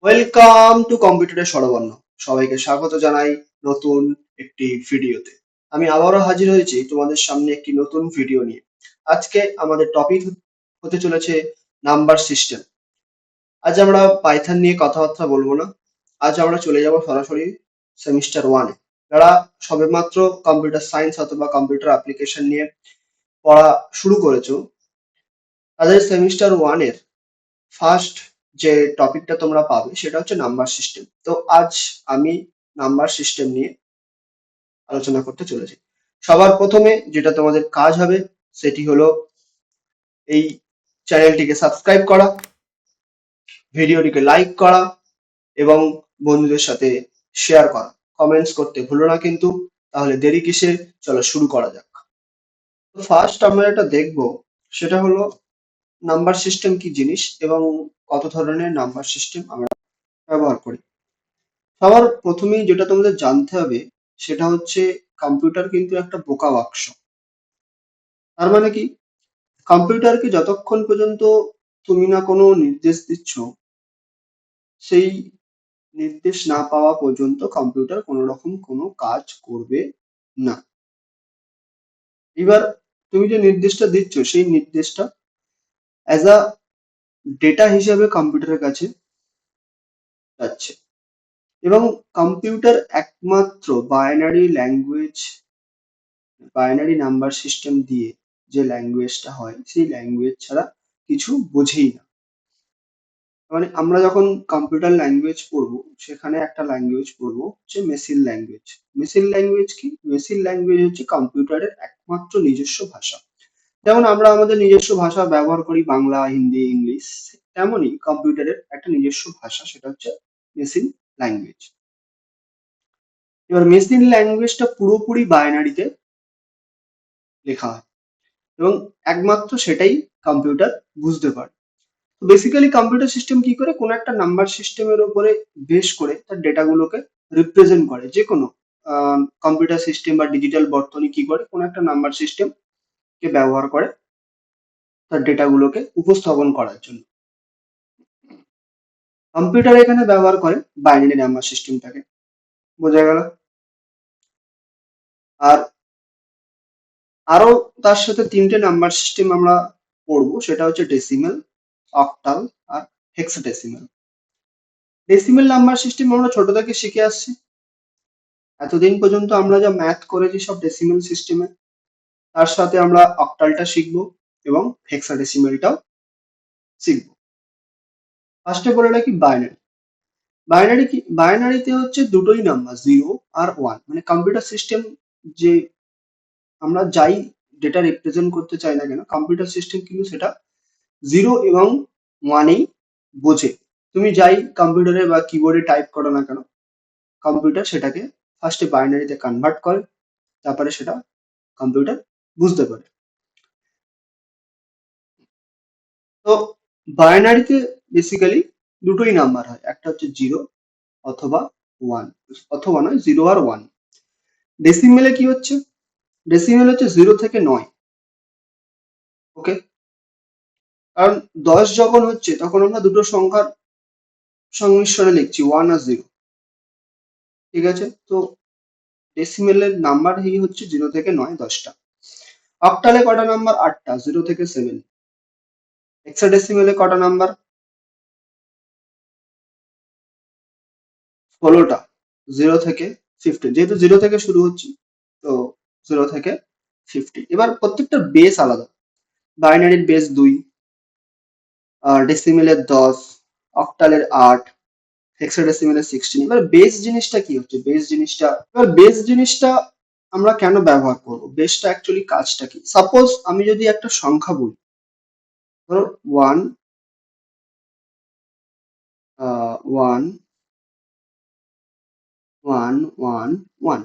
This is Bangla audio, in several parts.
ওয়েলকাম টু কম্পিউটারের স্বরবর্ণ। সবাইকে স্বাগত জানাই নতুন একটি ভিডিওতে। আমি আবারও হাজির হয়েছি তোমাদের সামনে একটি নতুন ভিডিও নিয়ে। আজকে আমাদের টপিক হতে চলেছে নাম্বার সিস্টেম। আজ আমরা পাইথন নিয়ে কথাবার্তা বলবো না। আজ আমরা চলে যাব সরাসরি সেমিস্টার ওয়ানে। যারা সবেমাত্র কম্পিউটার সায়েন্স অথবা কম্পিউটার অ্যাপ্লিকেশন নিয়ে পড়া শুরু করেছো, তাদের সেমিস্টার ওয়ানের ফার্স্ট যে টপিকটা তোমরা পাবে সেটা হচ্ছে নাম্বার সিস্টেম। তো আজ আমি নাম্বার সিস্টেম নিয়ে আলোচনা করতে চলেছি। সবার প্রথমে যেটা তোমাদের কাজ হবে সেটি হলো এই চ্যানেলটিকে সাবস্ক্রাইব করা, ভিডিওটিকে লাইক করা এবং বন্ধুদের সাথে শেয়ার করা। কমেন্টস করতে ভুলো না কিন্তু। তাহলে দেরি কিসের, চলো শুরু করা যাক। তো ফার্স্ট আমরা এটা দেখবো সেটা হলো নাম্বার সিস্টেম কি জিনিস এবং কত ধরনের নাম্বার সিস্টেম আমরা ব্যবহার করি। সবার প্রথমেই যেটা তোমাদের জানতে হবে সেটা হচ্ছে কম্পিউটার কিন্তু একটা বোকা বাক্স। তার মানে কি, কম্পিউটারকে যতক্ষণ পর্যন্ত তুমি না কোনো নির্দেশ দিচ্ছ, সেই নির্দেশ না পাওয়া পর্যন্ত কম্পিউটার কোনো রকম কোনো কাজ করবে না। এবার তুমি যে নির্দেশটা দিচ্ছ সেই নির্দেশটা অ্যাজ আ ডেটা হিসেবে কম্পিউটারের কাছে যাচ্ছে এবং কম্পিউটার একমাত্র বাইনারি নাম্বার সিস্টেম দিয়ে যে ল্যাঙ্গুয়েজটা হয় সেই ল্যাঙ্গুয়েজ ছাড়া কিছু বোঝেই না। মানে আমরা যখন কম্পিউটার ল্যাঙ্গুয়েজ পড়বো সেখানে একটা ল্যাঙ্গুয়েজ পড়বো হচ্ছে মেশিন ল্যাঙ্গুয়েজ। মেশিন ল্যাঙ্গুয়েজ কি? মেশিন ল্যাঙ্গুয়েজ হচ্ছে কম্পিউটারের একমাত্র নিজস্ব ভাষা। যেমন আমরা আমাদের নিজস্ব ভাষা ব্যবহার করি বাংলা, হিন্দি, ইংলিশ, তেমনই কম্পিউটারের একটা নিজস্ব ভাষা, সেটা হচ্ছে মেশিন ল্যাঙ্গুয়েজ। এবার মেশিন ল্যাঙ্গুয়েজটা পুরোপুরি বাইনারিতে লেখা হয় এবং একমাত্র সেটাই কম্পিউটার বুঝতে পারে। বেসিক্যালি কম্পিউটার সিস্টেম কি করে, কোনো একটা নাম্বার সিস্টেমের উপরে বেস করে তার ডেটাগুলোকে রিপ্রেজেন্ট করে। যে কোনো কম্পিউটার সিস্টেম বা ডিজিটাল বর্তনী কি করে, কোনো একটা নাম্বার সিস্টেম কে ব্যবহার করে তার ডেটাগুলোকে উপস্থাপন করার জন্য। কম্পিউটার এখানে ব্যবহার করে বাইনারি নাম্বার সিস্টেমটাকে। বোঝা গেল? আর আরো তার সাথে তিনটে নাম্বার সিস্টেম আমরা পড়বো, সেটা হচ্ছে ডেসিমেল, অক্টাল আর হেক্সাডেসিমেল। ডেসিমেল নাম্বার সিস্টেম আমরা ছোট থেকে শিখে আসছি। এতদিন পর্যন্ত আমরা যা ম্যাথ করেছি সব ডেসিমেল সিস্টেমে, তার সাথে আমরা অক্টালটা শিখবো এবং হেক্সাডেসিমেলটাও শিখবো। ফার্স্টে বলে রাখি বাইনারি। বাইনারি কি? বাইনারিতে হচ্ছে দুটোই নাম্বার, জিরো আর ওয়ান। মানে কম্পিউটার সিস্টেম যে আমরা যাই ডেটা রিপ্রেজেন্ট করতে চাই না কেন, কম্পিউটার সিস্টেম কিন্তু সেটা জিরো এবং ওয়ানেই বোঝে। তুমি যাই কম্পিউটারে বা কিবোর্ডে টাইপ করো না কেন, কম্পিউটার সেটাকে ফার্স্টে বাইনারিতে কনভার্ট করে, তারপরে সেটা কম্পিউটার বুঝতে পারে। তো বাইনারিতে বেসিক্যালি দুটোই নাম্বার হয়, একটা হচ্ছে জিরো অথবা ওয়ান, অথবা নয়, জিরো আর ওয়ান। ডেসিমেলে কি হচ্ছে? ডেসিমেল হচ্ছে জিরো থেকে নয়। ওকে, কারণ 10 যখন হচ্ছে তখন আমরা দুটো সংখ্যার সংমিশ্রণে লিখছি, ওয়ান আর জিরো। ঠিক আছে, তো ডেসিমেলের নাম্বার হচ্ছে জিরো থেকে নয়, 10টা। অক্টালে কটা নাম্বার? 8টা, জিরো থেকে 7। হেক্সাডেসিমেলে কটা নাম্বার? 16টা, জিরো থেকে 15। যেহেতু জিরো থেকে শুরু হচ্ছে, তো জিরো থেকে 50। এবার প্রত্যেকটা বেস আলাদা। বাইনারির বেস 2, ডেসিমেলের 10, অক্টালের 8, হেক্সাডেসিমেলের 16। এবার বেস জিনিসটা কি হচ্ছে? বেস জিনিসটা আমরা কেন ব্যবহার করব? বেসটা অ্যাকচুয়ালি কাজটা কি? সাপোজ আমি যদি একটা সংখ্যা বলি, ধরো one, one, one, one, one.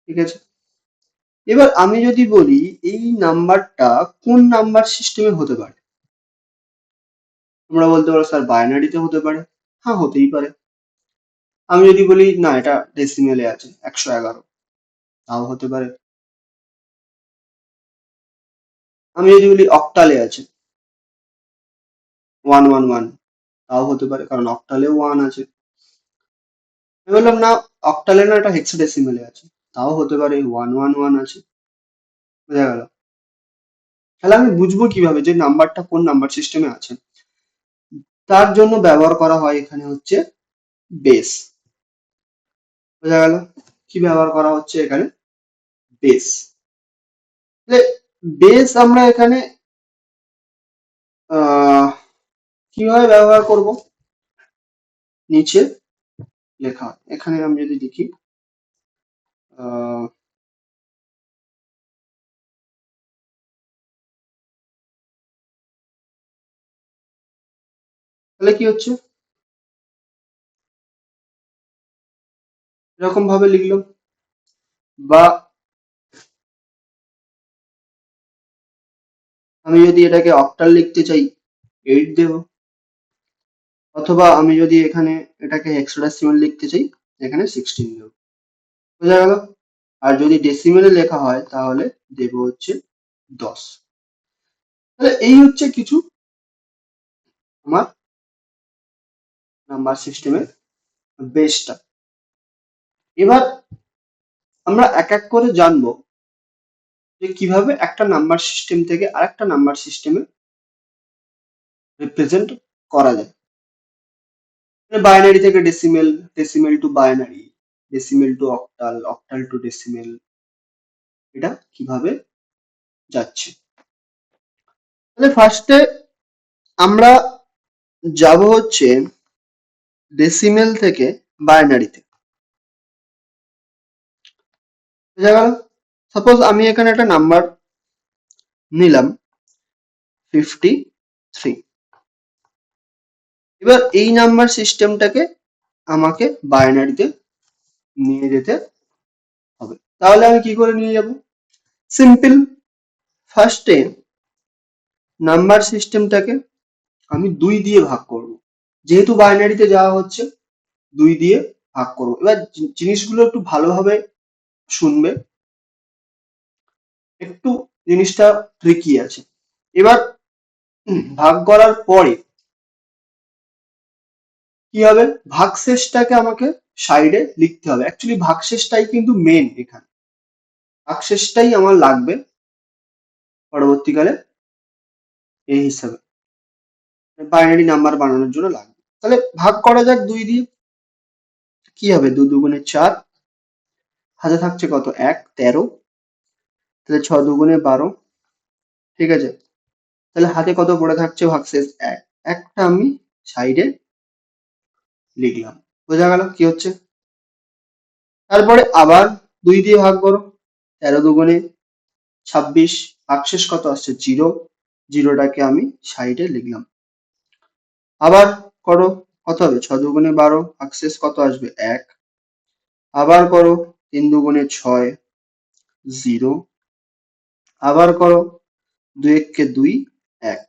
ঠিক আছে, এবার আমি যদি বলি এই নাম্বারটা কোন নাম্বার সিস্টেমে হতে পারে, তোমরা বলতে পারো স্যার বাইনারিতে হতে পারে। হ্যাঁ, হতেই পারে। আমি যদি বলি না এটা ডেসিমেলে আছে, 111, তাও হতে পারে। আমি যদি বলি অক্টালে আছে, 111, তাও হতে পারে, কারণ অক্টালেও 1 আছে। আমি বললাম না, অক্টালে না, এটা হেক্সাডেসিমেলে আছে, তাও হতে পারে 111 আছে। বোঝা গেল? তাহলে আমি বুঝবো কিভাবে যে নাম্বারটা কোন নাম্বার সিস্টেমে আছে? তার জন্য ব্যবহার করা হয় এখানে হচ্ছে বেস। বোঝা গেল? কি ব্যবহার করা হচ্ছে এখানে? বেস। বেস আমরা এখানে আহ কিভাবে ব্যবহার করব? নিচে লেখা হয়। এখানে আমি যদি লিখি আহ তাহলে কি হচ্ছে? এরকম ভাবে লিখলাম, বা আমি যদি এটাকে অক্টাল লিখতে চাই 8 দেব, অথবা আমি যদি এখানে এটাকে হেক্সাডেসিমাল লিখতে চাই এখানে 16 দেব। বোঝা গেল? আর যদি ডেসিমেলে লেখা হয় তাহলে দেব হচ্ছে 10। তাহলে এই হচ্ছে কিছু আমার নাম্বার সিস্টেমের বেসটা। এবার আমরা এক এক করে জানবো যে কিভাবে একটা নাম্বার সিস্টেম থেকে আরেকটা নাম্বার সিস্টেমে রিপ্রেজেন্ট করা যায়। বাইনারি থেকে decimal, decimal two binary, decimal two octal, octal two decimal, এটা কিভাবে যাচ্ছে। তাহলে ফার্স্টে আমরা যাব হচ্ছে ডেসিমেল থেকে বাইনারিতে। বোঝা গেল? সাপোজ আমি এখানে একটা নাম্বার নিলাম 53। এবার এই নাম্বার সিস্টেমটাকে আমাকে বাইনারিতে নিয়ে যেতে হবে। তাহলে আমি কি করে নিয়ে যাব? সিম্পল। ফার্স্টে নাম্বার সিস্টেমটাকে আমি 2 দিয়ে ভাগ করব। যেহেতু বাইনারিতে যাওয়া হচ্ছে, 2 দিয়ে ভাগ করব। এবার জিনিসগুলো একটু ভালোভাবে শুনবে, একটু জিনিসটা ট্রিকি আছে। এবার ভাগ করার পরে কি হবে? ভাগশেষটাকে আমাকে সাইডে লিখতে হবে। অ্যাকচুয়ালি ভাগশেষটাই কিন্তু মেন এখানে। ভাগশেষটাই আমার লাগবে পরবর্তীকালে এই হিসাবে, বাইনারি নাম্বার বানানোর জন্য লাগবে। তাহলে ভাগ করা যাক 2 দিয়ে। কি হবে? 2 দুগুণে 4, হাতে থাকছে কত? 1, 13। তাহলে 6 দুগুণে 12। ঠিক আছে? তাহলে হাতে কত পড়ে থাকছে? ভাগশেষ 1। একটা আমি সাইডে লিখলাম। বোঝা গেল কি হচ্ছে? তারপরে আবার 2 দিয়ে ভাগ করো। 13 দুগুণে 26, ভাগশেষ কত আসছে? 0। জিরোটাকে আমি সাইডে লিখলাম। আবার করো, কত হবে? 6 দুগুণে 12, ভাগশেষ কত আসবে? 1। আবার করো, 3 দুগুণে 6, 0। আবার করো, 2 একে 2, 1।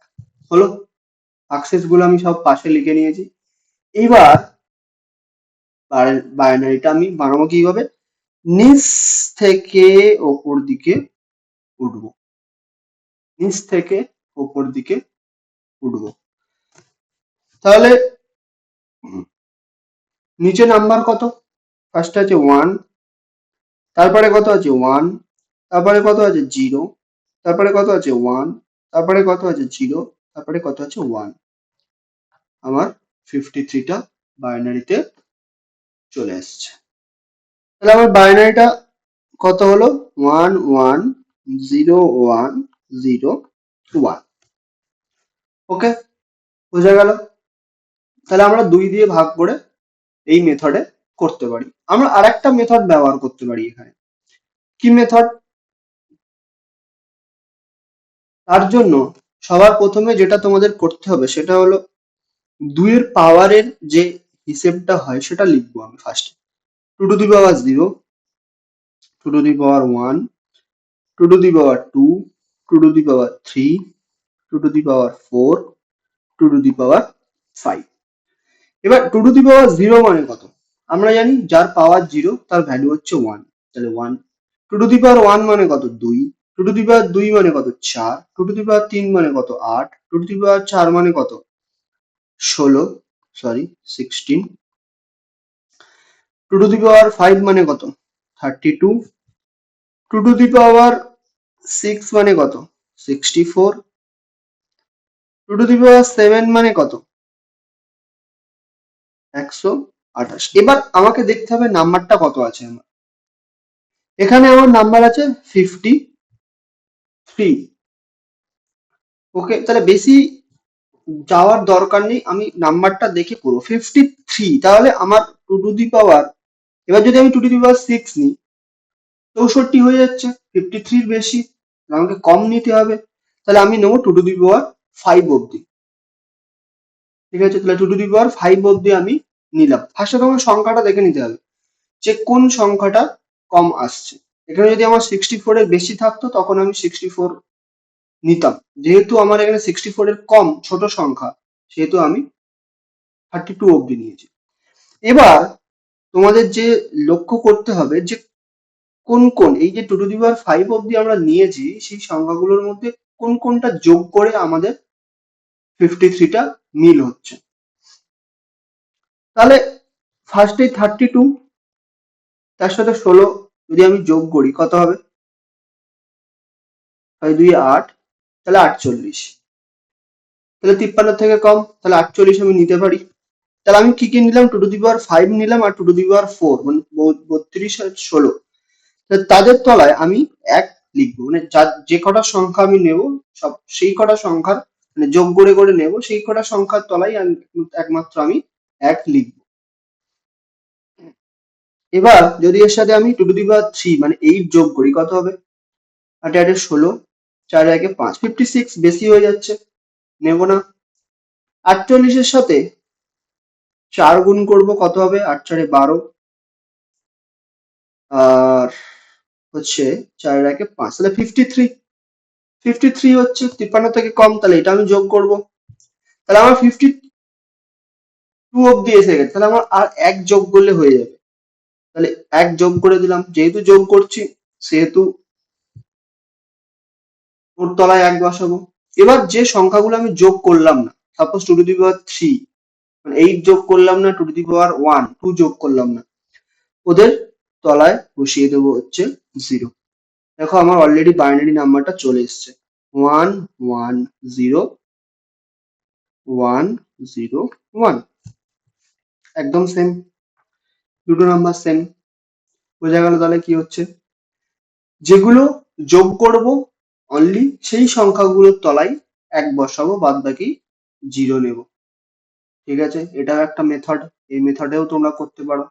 হলো? ভাগশেষ গুলো আমি সব পাশে লিখে নিয়েছি। এইবার বাইনারিটা আমি বানাবো কিভাবে? নিচ থেকে ওপর দিকে উঠবো। নিচ থেকে ওপর দিকে উঠবো। তাহলে নিচে নাম্বার কত? ফার্স্টে আছে 1, তারপরে কত আছে? 1, তারপরে কত আছে? 0, তারপরে কত আছে? 1, তারপরে কত আছে? 0, তারপরে কত আছে? 1। আমার 53টা বাইনারিতে চলে এসছে। তাহলে আমার বাইনারিটা কত হলো? 1 1 0 1 0 1। ওকে, বোঝা গেল? তাহলে আমরা 2 দিয়ে ভাগ করে এই মেথডে করতে পারি। আমরা আরেকটা মেথড ব্যবহার করতে পারি এখানে। কি মেথড? তার জন্য সবার প্রথমে যেটা তোমাদের করতে হবে সেটা হলো 2 এর পাওয়ারের যে হিসেবটা হয় সেটা লিখবো আমি ফার্স্টে। 2 to the power 0, 2 to the power 1, 2 to the power 2, 2 to the power 3, 2 to the power 4, 2 to the power 5। এবার 2 to the power 0 মানে কত? আমরা জানি যার পাওয়ার 0 তার ভ্যালু হচ্ছে 1। তাহলে 1। 2 to the power 1 মানে কত? 2। 2 to the power 2 মানে কত? 4। 2 to the power 3 মানে কত? 8। 2 to the power 4 মানে কত? 16। সরি 16। 2 টু দি পাওয়ার 5 মানে কত? 32। 2 টু দি পাওয়ার 6 মানে কত? 64। 2 টু দি পাওয়ার 7 মানে কত? 128। এবার আমাকে দেখতে হবে নাম্বারটা কত আছে আমার। এখানে আমার নাম্বার আছে 53। ওকে, তাহলে বেশি যাওয়ার দরকার নেই, আমি নাম্বারটা দেখে করবো 53। তাহলে আমার 2 টু দি পাওয়ার, এবার যদি আমি 2 টু দি পাওয়ার 6 নিই 64 হয়ে যাচ্ছে, 53 বেশি, আমাকে কম নিতে হবে। তাহলে আমি নেবো 2 টু দি পাওয়ার 5 অব্দি। ঠিক আছে, তাহলে 2 টু দি পাওয়ার 5 অব্দি আমি নিলাম। ফার্স্টে তোমার সংখ্যাটা দেখে নিতে হবে যে কোন সংখ্যাটা কম আসছে। এখানে যদি আমার 64 এর বেশি থাকতো তখন আমি 64 নিতাম, যেহেতু আমার এখানে 64 এর কম ছোট সংখ্যা সেহেতু আমি 32 অব্দি নিয়েছি। এবার তোমাদের যে লক্ষ্য করতে হবে যে কোন কোন এই যে 2 টু দি পাওয়ার 5 অব্দি আমরা নিয়েছি সেই সংখ্যাগুলোর মধ্যে কোন কোনটা যোগ করে আমাদের 53টা মিল হচ্ছে। তাহলে ফার্স্টে 32 তার সাথে 16 যদি আমি যোগ করি কত হবে? 6 2 8, তাহলে 48। তাহলে 53 থেকে কম, তাহলে 48 আমি নিতে পারি। তাহলে আমি কি কি নিলাম? 2 টু দি পাওয়ার 5 নিলাম আর 2 টু দি পাওয়ার 4 মানে 32 আর 16। তাদের তলায় আমি এক লিখবো, মানে যে কটা সংখ্যা আমি নেব সব সেই কটা সংখ্যার মানে যোগ করে করে নেব, সেই কটা সংখ্যার তলায় একমাত্র আমি এক লিখবো। এবার যদি এর সাথে আমি 2 টু দি পাওয়ার 3 মানে 8 যোগ করি কত হবে? 8 8 16, 4 1 5, 56 বেশি হয়ে যাচ্ছে, নেব না। 48 এর সাথে 4 গুণ করব কত হবে? 8 4 12, আর হচ্ছে 4 1 5, তাহলে 53। 53 হচ্ছে 53 থেকে কম, তাহলে এটা আমি যোগ করব। তাহলে আমার 52 অব্দি এসে গেছে, তাহলে আমার আর এক যোগ করলে হয়ে যাবে। তাহলে এক যোগ করে দিলাম, যেহেতু যোগ করছি সেহেতু ওর তলায় এক বসাবো। এবার যে সংখ্যাগুলো আমি যোগ করলাম না, সাপোজ 2 টু দি পাওয়ার 3 মানে 8 যোগ করলাম না, 2 টু দি পাওয়ার 1 2 যোগ করলাম না, ওদের তলায় বসিয়ে দেবো হচ্ছে 0। দেখো আমার অলরেডি বাইনারি নাম্বারটা চলে এসছে 1 1 0 1 0 1, একদম সেম, দুটো নাম্বার সেম। বোঝা গেল তাহলে কি হচ্ছে? যেগুলো যোগ করব অনলি সেই সংখ্যাগুলোর তলায় এক বসাবো, বাদ বাকি 0 নেব। ঠিক আছে, এটাও একটা মেথড, এই মেথডেও তোমরা করতে পারো,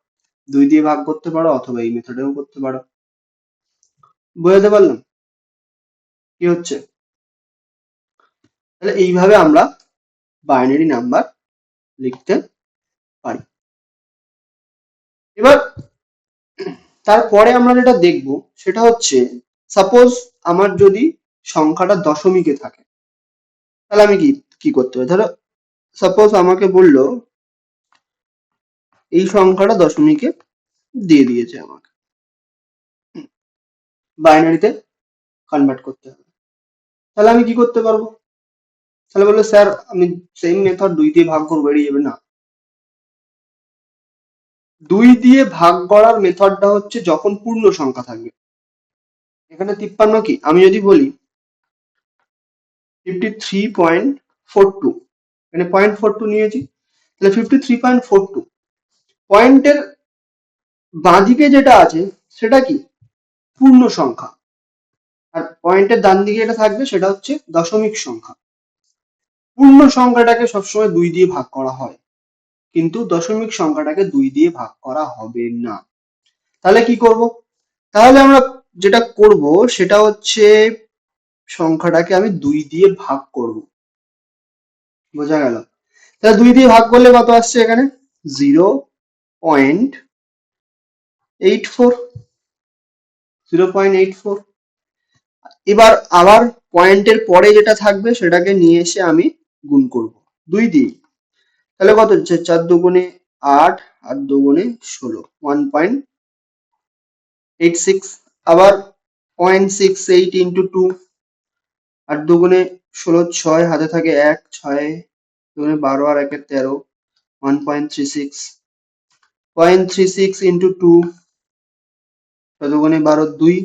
2 দিয়ে ভাগ করতে পারো অথবা এই মেথডেও করতে পারো। বোঝাতে পারলাম কি হচ্ছে? তাহলে এইভাবে আমরা বাইনারি নাম্বার লিখতে পারি। এবার তারপরে আমরা যেটা দেখব সেটা হচ্ছে সাপোজ আমার যদি সংখ্যাটা দশমিকে থাকে তাহলে আমি কি কি করতে পারি। ধরো সাপোজ আমাকে বললো এই সংখ্যাটা দশমিকে দিয়ে দিয়েছে, আমাকে বাইনারিতে কনভার্ট করতে হবে, তাহলে আমি কি করতে পারবো? তাহলে বললো স্যার আমি সেম মেথড 2 দিয়ে ভাগ করবো, বেরিয়ে যাবে না। 2 দিয়ে ভাগ করার মেথডটা হচ্ছে যখন পূর্ণ সংখ্যা থাকবে। এখানে 53 কি, আমি যদি বলি 53.42, এখানে 0.42 নিয়েছি, তাহলে 53.42 পয়েন্টের বাঁদিকে যেটা আছে সেটা কি পূর্ণ সংখ্যা, আর পয়েন্টের ডান দিকে যেটা থাকবে সেটা হচ্ছে দশমিক সংখ্যা। পূর্ণ সংখ্যাটাকে সবসময় 2 দিয়ে ভাগ করা হয়, কিন্তু দশমিক সংখ্যাটাকে 2 দিয়ে ভাগ করা হবে না। তাহলে কি করব? তাহলে আমরা যেটা করব সেটা হচ্ছে সংখ্যাটাকে আমি 2 দিয়ে ভাগ করব। বোঝা গেল? তাহলে 2 দিয়ে ভাগ করলে কত আসছে এখানে? 0.84, 0.84। এবার আবার পয়েন্টের পরে যেটা থাকবে সেটাকে নিয়ে এসে আমি গুণ করব 2 দিয়ে। তাহলে কত হচ্ছে? 4 দুগুণে 8 আর দুগুণে 16, 1.86। আবার 0.68 ইন্টু 2, 8 দুগুণে 16, 6 হাতে থাকে 1, 6 দুগুণে 12 আর 1 13, 1.36 0.36 ইন্টু 2 কত গুণে 12 2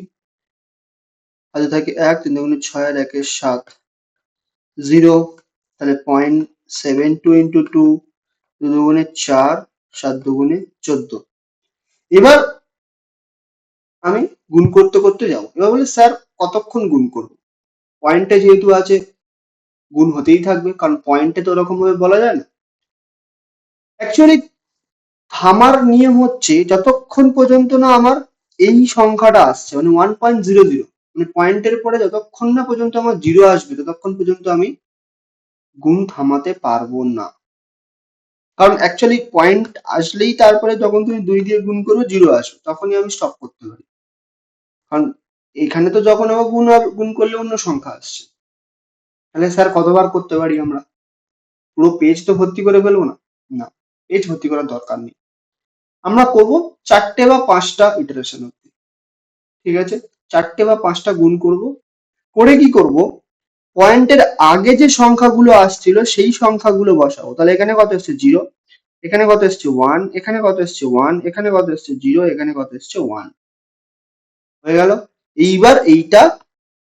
হাতে থাকে 1 3 গুণে 6 আর 1 এর 7 0 তাহলে 0.72 ইন্টু 2 2 দুগুণে 4 7 দুগুণে 14। এবার আমি গুণ করতে করতে যাবো। এবার বলে স্যার কতক্ষণ গুণ করব? পয়েন্টে যেহেতু আছে গুণ হতেই থাকবে, কারণ পয়েন্টে তো ওরকম ভাবে বলা যায় না। অ্যাকচুয়ালি থামার নিয়ম হচ্ছে যতক্ষণ পর্যন্ত না আমার এই সংখ্যাটা আসছে, মানে 1.00, মানে পয়েন্টের পরে যতক্ষণ না পর্যন্ত আমার জিরো আসবে ততক্ষণ পর্যন্ত আমি গুণ থামাতে পারবো না। কারণ অ্যাকচুয়ালি পয়েন্ট আসলেই তারপরে যখন তুমি 2 দিয়ে গুণ করবে জিরো আসবে, তখনই আমি স্টপ করতে পারি। কারণ এখানে তো যখন আবার গুণ করলে অন্য সংখ্যা আসছে। তাহলে স্যার কতবার করতে পারি আমরা? পুরো পেজ তো ভর্তি করে ফেলবো না। না, পেজ ভর্তি করার দরকার নেই। আমরা করব 4টে বা 5টা ইটারেশন অব্দি। ঠিক আছে, 4টে বা 5টা গুণ করব। করে কি করব? পয়েন্টের আগে যে সংখ্যাগুলো আসছিল সেই সংখ্যাগুলো বসাবো। তাহলে এখানে কত এসছে 0, এখানে কত এসছে 1, এখানে কত এসছে 1, এখানে কত এসছে 0, এখানে কত এসছে 1। হয়ে গেল। এইবার এইটা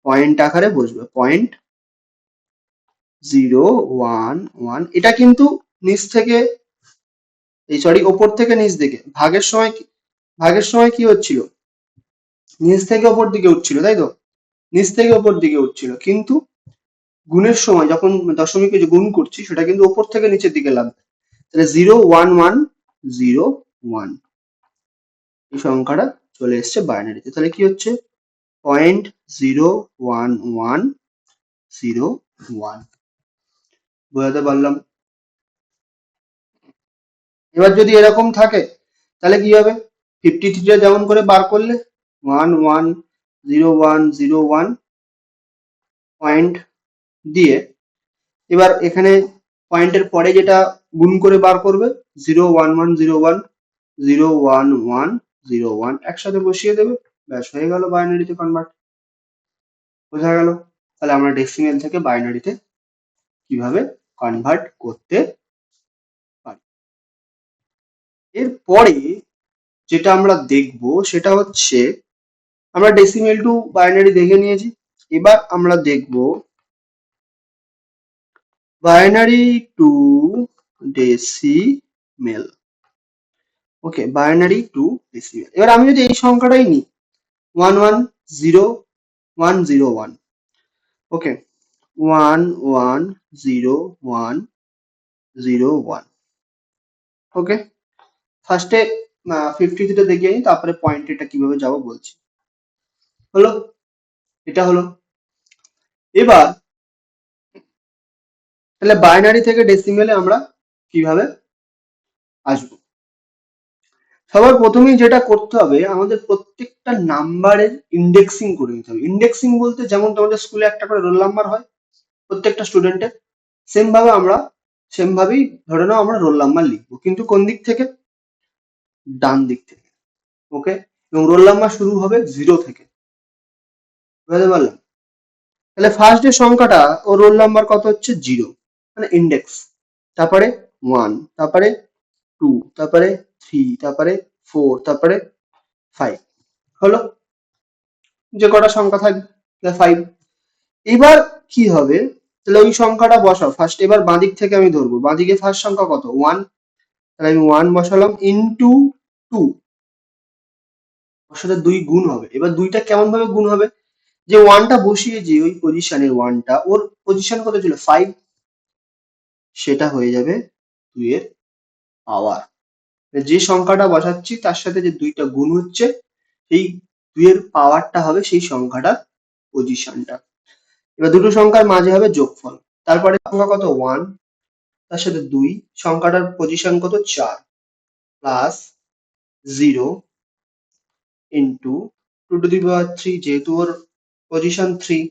পয়েন্ট আকারে বসবে, 0.011। এটা কিন্তু নিচ থেকে ওপর থেকে নিচ দিকে ভাগের সময় কি হচ্ছিল? নিচ থেকে ওপর দিকে উঠছিল, তাই তো? নিচ থেকে ওপর দিকে উঠছিল, কিন্তু গুণের সময় যখন দশমিকে যে গুণ করছি সেটা কিন্তু ওপর থেকে নিচের দিকে লাগবে। তাহলে 0.1101 এই সংখ্যাটা চলে এসছে বাইনারিতে। তাহলে কি হচ্ছে? 0.01101। বোঝাতে পারলাম? এবার যদি এরকম থাকে তাহলে কি হবে? 53 যেমন করে বার করলে 110101 পয়েন্ট দিয়ে, এবার এখানে পয়েন্টের পরে যেটা গুণ করে বার করবে 0.1101 একসাথে বসিয়ে দেবে, ব্যাস হয়ে গেল বাইনারিতে কনভার্ট। বোঝা গেল? তাহলে আমরা ডেসিমেল থেকে বাইনারিতে কিভাবে কনভার্ট করতে পারি। এরপরে যেটা আমরা দেখব সেটা হচ্ছে, আমরা ডেসিমেল টু বাইনারি দেখে নিয়েছি, এবার আমরা দেখব বাইনারি টু ডেসিমেল। ওকে, বাইনারি টু ডেসিমেল। এবার আমি যদি এই সংখ্যাটাই নিই 110101, ওকে, 110101, ওকে। ফার্স্টে 53 দেখিয়ে নিই, তারপরে পয়েন্ট এটা কিভাবে যাবো বলছি। হলো, এটা হলো। এবার তাহলে বাইনারি থেকে ডেসিমেলে আমরা কিভাবে আসবো? সবার প্রথমেই যেটা করতে হবে, আমাদের প্রত্যেকটা নাম্বারের ইন্ডেক্সিং করে নিতে হবে। ইন্ডেক্সিং বলতে যেমন তোমাদের স্কুলে একটা করে রোল নাম্বার হয় প্রত্যেকটা স্টুডেন্টের, সেম ভাবেই ধরে নাও আমরা রোল নাম্বার লিখবো, কিন্তু কোন দিক থেকে? ডান দিক থেকে। ওকে, এবং রোল নাম্বার শুরু হবে 0 থেকে। বুঝতে পারলাম? তাহলে ফার্স্ট যে সংখ্যাটা ও রোল নাম্বার কত হচ্ছে 0, মানে ইন্ডেক্স। তারপরে 1, তারপরে 2, তারপরে 3, তারপরে 4, তারপরে 5। হলো, যে কটা সংখ্যা থাকবে 5। এবার কি হবে? তাহলে ওই সংখ্যাটা বসাও ফার্স্ট। এবার বাঁদিক থেকে আমি ধরবো, বাঁদিকে ফার্স্ট সংখ্যা কত? 1। তাহলে আমি 1 বসালাম ইনটু 2, ওর সাথে 2 গুণ হবে। এবার 2টা কেমন ভাবে গুণ হবে? যে 1টা বসিয়েছি ওই পজিশনে, 1টা ওর পজিশন কত ছিল 5, সেটা হয়ে যাবে 2 এর পাওয়ার। যে সংখ্যাটা বসাচ্ছি তার সাথে যে 2টা গুণ হচ্ছে, এই 2 এর পাওয়ারটা হবে সেই সংখ্যাটার পজিশনটা। এবার দুটো সংখ্যার মাঝে হবে যোগফল। তারপরে সংখ্যা কত? 1, তার সাথে 2, সংখ্যাটার পজিশন কত? 4, plus 0 into 2 to the power 3, যেহেতু ওর position 3,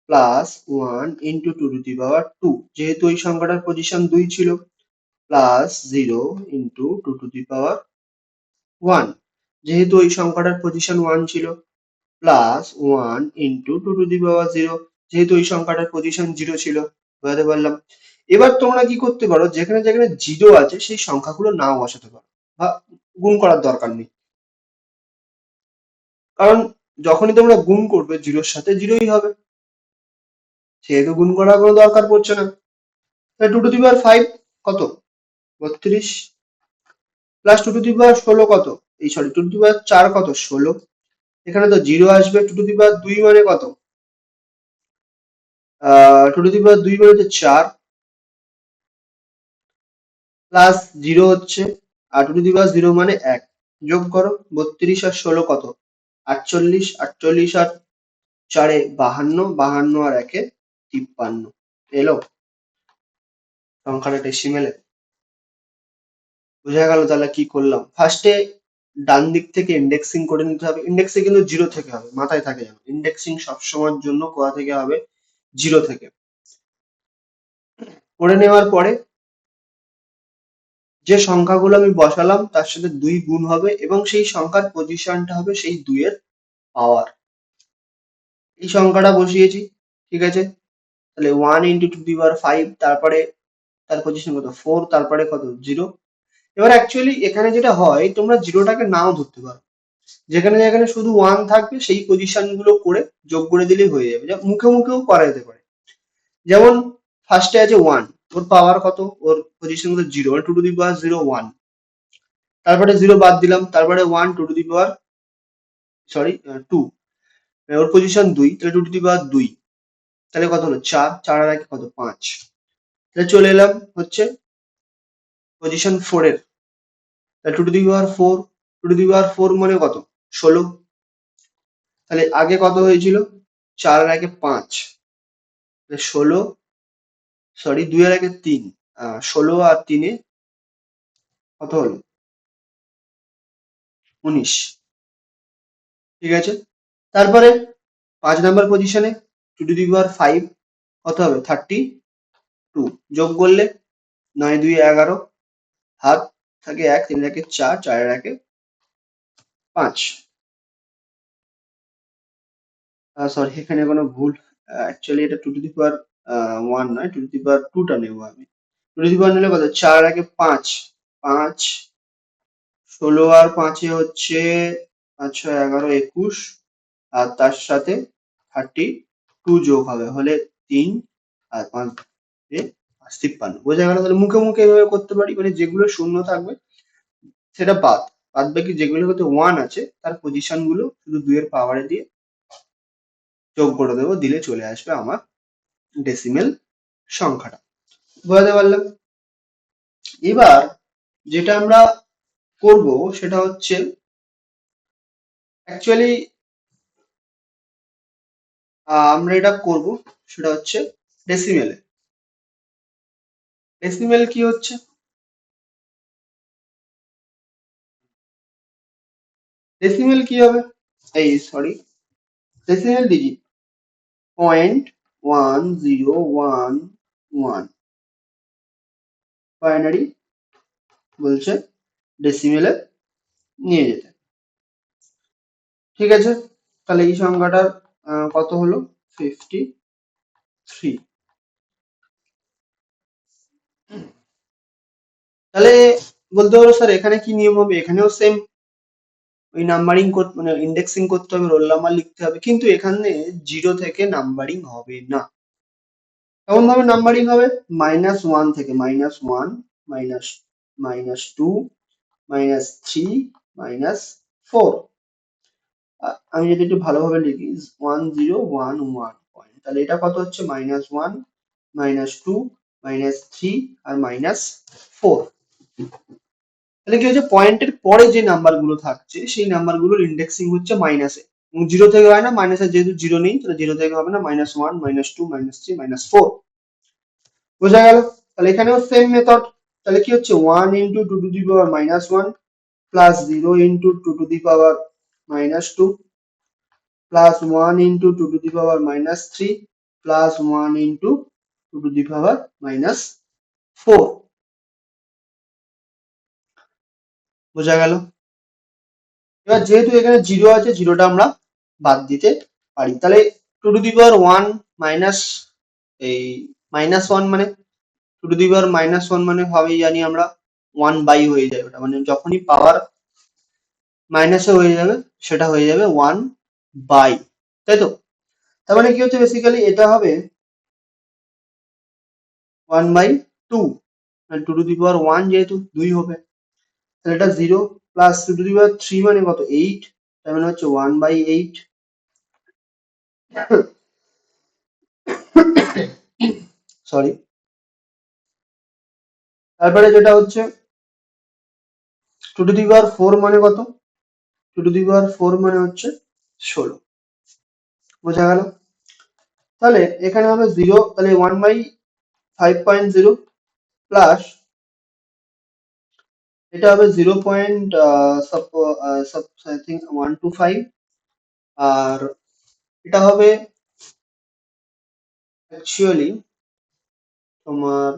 plus 1 into 2 to the power 2, যেহেতু ওই সংখ্যাটার পজিশন 2 ছিল, plus 0 into 2 to the power 1, যেহেতু ওই সংখ্যাটার পজিশন 1 ছিল, plus 1 into 2 to the power 0, যেহেতু ওই সংখ্যাটার পজিশন 0 ছিল। বুঝতে পারলাম? এবার তোমরা কি করতে পারো, যেখানে যেখানে জিরো আছে সেই সংখ্যাগুলো নাও বসাতে পারো বা গুণ করার দরকার নেই, কারণ যখনই তোমরা গুণ করবে জিরোর সাথে জিরোই হবে, সেহেতু গুণ করার কোনো দরকার পড়ছে না। Two to the power five কত, 32, plus two to the power 16 কত, এই sorry two to the power 4 কত, 16, এখানে তো জিরো আসবে, টু টু দি পাওয়ার 2 মানে কত, টু টু দি পাওয়ার 2 মানে হচ্ছে 4, প্লাস জিরো হচ্ছে, আর টু টু দি পাওয়ার 0 মানে 1, যোগ করো 32 আর 16 কত, 48, 48 আর 4 52, 52 আর 1 53, এলো সংখ্যাটা ডেসিমেলে। বোঝা গেল তাহলে কি করলাম, ফার্স্টে ডান দিক থেকে ইন্ডেক্সিং করে নিতে হবে, ইন্ডেক্সিং কিন্তু জিরো থেকে হবে, মাথায় থাকে যেন ইন্ডেক্সিং সবসময়ের জন্য কোথা থেকে হবে, জিরো থেকে। করে নেওয়ার পরে যে সংখ্যাগুলো আমি বসালাম তার সাথে 2 গুণ হবে এবং সেই সংখ্যার পজিশনটা হবে সেই 2 এর পাওয়ার। এই সংখ্যাটা বসিয়েছি, ঠিক আছে, তাহলে 1 ইন্টু টু দি পাওয়ার 5, তারপরে তার পজিশন কত 4, তারপরে কত 0। এবার অ্যাকচুয়ালি এখানে যেটা হয়, তোমরা জিরোটাকে নাও ধরতে পারো, যেখানে যেখানে শুধু 1 থাকবে সেই পজিশন গুলো করে যোগ করে দিলেই হয়ে যাবে, যা মুখে মুখেও করা যেতে পারে। যেমন ফার্স্টে আছে 1, ওর পাওয়ার কত, ওর পজিশন কত 0, টু টু দি পাওয়ার 0 1, তারপরে 0 বাদ দিলাম, তারপরে 1 two to the power sorry 2, ওর পজিশন 2, তাহলে টু টু দি পাওয়ার 2, তাহলে কত হলো 4, 4 আর 1 কত 5, তাহলে চলে এলাম হচ্ছে পজিশন 4 এর, তাহলে two to the power 4, two to the power 4 মানে কত 16, তাহলে আগে কত হয়েছিল 4 আর 1 5, 16, সরি 2 আর 1 3, 16 আর 3 কত হলো 19, ঠিক আছে। তারপরে 5 নাম্বার পজিশনে টু টু দি পাওয়ার 5 কত হবে 32, যোগ করলে 9 2 11, হাত থাকে 1, 3 এর 1 4, 4 এর 1 5, সরি এখানে কোনো ভুল, অ্যাকচুয়ালি এটা টু টু দি পাওয়ার 1 নয়, টু টু দি পাওয়ার 2 টা নেবো আমি। টু টু দি পাওয়ার নিলে কত 4 আর 1 5, 5, 16 আর 5 হচ্ছে 5 6 11 21, আর তার সাথে 32 যোগ হবে হলে 3, আর 5 এ 53, বোঝা গেল। তাহলে মুখে মুখে এভাবে করতে পারি, মানে যেগুলো শূন্য থাকবে সেটা বাদ, বাদ বাকি যেগুলো হতে 1 আছে তার পজিশন গুলো শুধু 2 এর পাওয়ারে দিয়ে যোগ করে দেবো, দিলে চলে আসবে আমার ডেসিমেল সংখ্যাটা। বোঝাতে পারলাম। এবার যেটা আমরা করব সেটা হচ্ছে, অ্যাকচুয়ালি আমরা এটা করব সেটা হচ্ছে ডেসিমেলে। ডেসিমেল কি হচ্ছে, ডেসিমেল কি হবে, এই সরি ডেসিমেল ডিজিট 0.1011 বাইনারি বলছে ডেসিমেলে নিয়ে যেতে, ঠিক আছে। তাহলে এই সংখ্যাটার কত হলো 53। তাহলে বলতে পারো স্যার এখানে কি নিয়ম হবে, এখানেও সেম ওই নাম্বারিং করতে মানে ইন্ডেক্সিং করতে হবে, রোল নাম্বার লিখতে হবে, কিন্তু এখানে জিরো থেকে নাম্বারিং হবে না। কেমন ভাবে নাম্বারিং হবে, -1 থেকে -1, মাইনাস -2, -3, -4, আমি যদি একটু ভালোভাবে লিখি 1011 পয়েন্ট, তাহলে এটা কত হচ্ছে -1, -2, -3 আর -4। তাহলে কি হচ্ছে, পয়েন্টের পরে যে নাম্বার গুলো থাকছে সেই নাম্বার গুলোর ইন্ডেক্সিং হচ্ছে মাইনাসে, এবং জিরো থেকে হয় না, মাইনাসে যেহেতু জিরো নেই তাহলে জিরো থেকে হবে না, -1, -2, -3, -4, বোঝা গেল। তাহলে এখানেও সেম মেথড, তাহলে কি হচ্ছে 1 into two to the power -1 plus 0 into two to the power -2 plus 1 into two to the power -3 plus 1 into two to the power -4, বোঝা গেল। এবার যেহেতু এখানে জিরো আছে, জিরোটা আমরা বাদ দিতে পারি, তাহলে two to the power 1 minus এই -1 মানে টু টু দি পাওয়ার -1 মানে হবেই জানি আমরা 1/, হয়ে যাবে ওটা, মানে যখনই পাওয়ার মাইনাসে হয়ে যাবে সেটা হয়ে যাবে 1/, তাই তো? তার মানে কি হচ্ছে, বেসিক্যালি এটা হবে 1/2, মানে টু টু দি পাওয়ার 1 যেহেতু 2 হবে, তাহলে এটা 0 plus two to the power 3 মানে কত, 8, তার মানে হচ্ছে 1/8, সরি। তারপরে যেটা হচ্ছে টু টু দি পাওয়ার 4 মানে কত, টু টু দি পাওয়ার 4 মানে হচ্ছে 16, বোঝা গেল? তাহলে এখানে হবে 0, তাহলে 1/5.0 প্লাস এটা হবে 0. আই থিঙ্ক 125, আর এটা হবে অ্যাকচুয়ালি তোমার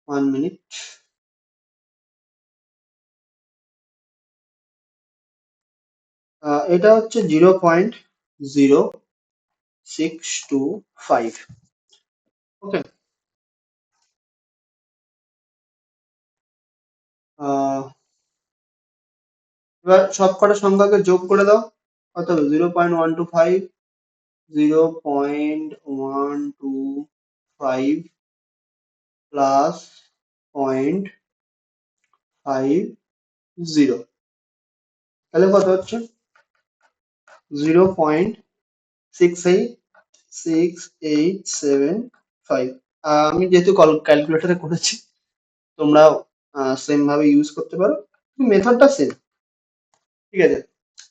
1 মিনিট, এটা হচ্ছে 0.0625, ওকে। এবার সব কটা সংখ্যাকে যোগ করে দাও, কত হবে, 0.125, 0.125 প্লাস 0.50, তাহলে কত হচ্ছে, 0.68775। আমি যেহেতু ক্যালকুলেটরে করেছি, তোমরা সেম ভাবে ইউজ করতে পারো, মেথডটা সেম, ঠিক আছে?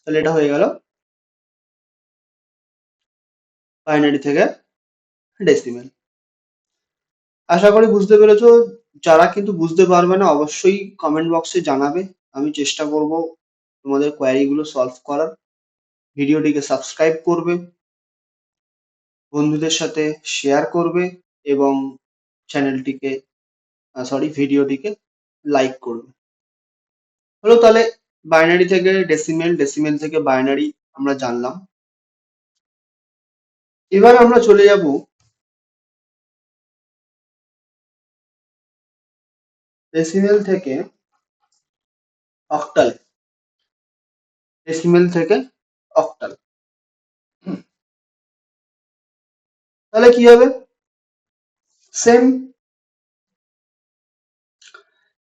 তাহলে এটা হয়ে গেল বাইনারি থেকে ডেসিমেল। আশা করি বুঝতে পেরেছো। যারা কিন্তু বুঝতে পারবে না অবশ্যই কমেন্ট বক্সে জানাবে, আমি চেষ্টা করব তোমাদের কোয়ারি গুলো সলভ করার। ভিডিওটিকে সাবস্ক্রাইব করবে, বন্ধুদের সাথে শেয়ার করবে, এবং চ্যানেলটিকে ভিডিওটিকে লাইক করবে। হলো, তাহলে বাইনারি থেকে ডেসিমেল, ডেসিমেল থেকে বাইনারি আমরা জানলাম। এবার আমরা চলে যাব ডেসিমেল থেকে অক্টাল, ডেসিমেল থেকে অক্টাল। তাহলে কি হবে, সেম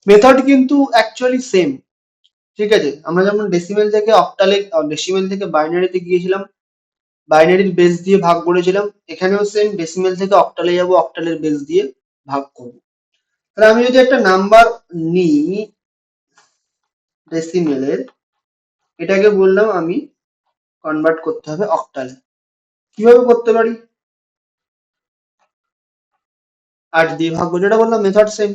মেথড কিন্তু অ্যাকচুয়ালি সেম, ঠিক আছে? আমরা যেমন ডেসিমেল থেকে অক্টালে, ডেসিমেল থেকে বাইনারিতে গিয়েছিলাম, বাইনারির বেস দিয়ে ভাগ করেছিলাম, এখানেও সেম ডেসিমেল থেকে অক্টালে যাব, অক্টালের বেস দিয়ে ভাগ করব। তাহলে আমি যদি একটা নাম্বার নিই ডেসিমেলের, এটাকে বললাম আমি কনভার্ট করতে হবে অক্টালে। কিভাবে করতে পারি, 8 দিয়ে ভাগ করবো, যেটা বললাম মেথড সেম,